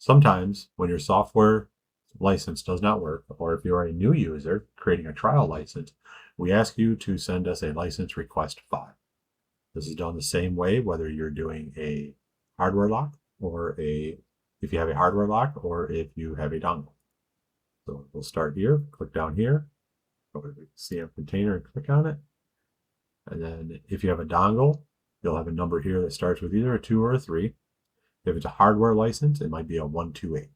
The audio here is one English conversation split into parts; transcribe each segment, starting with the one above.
Sometimes when your software license does not work, or if you're a new user creating a trial license, we ask you to send us a license request file. This is done the same way whether you're doing a hardware lock or if you have a hardware lock or if you have a dongle. So we'll start here, click down here, go to the CM container and click on it. And then if you have a dongle, you'll have a number here that starts with either a 2 or a 3. If it's a hardware license, it might be a 128.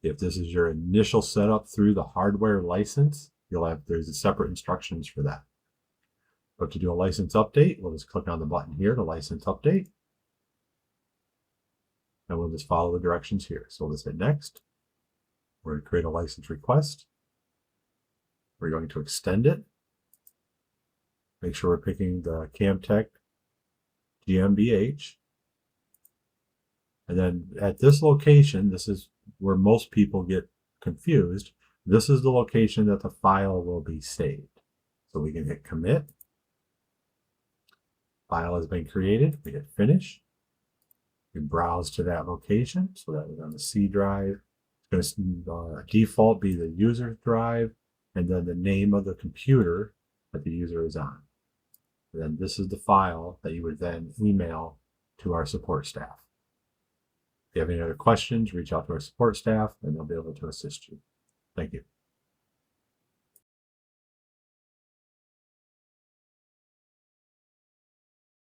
If this is your initial setup through the hardware license, there's separate instructions for that. But to do a license update, we'll just click on the button here to license update. And we'll just follow the directions here. So we'll just hit next. We're going to create a license request. We're going to extend it. Make sure we're picking the Camtech GmbH. And then at this location, this is where most people get confused. This is the location that the file will be saved. So we can hit commit. File has been created. We hit finish. We browse to that location. So that was on the C drive. It's going to default be the user's drive and then the name of the computer that the user is on. And then this is the file that you would then email to our support staff. If you have any other questions, reach out to our support staff and they'll be able to assist you. Thank you.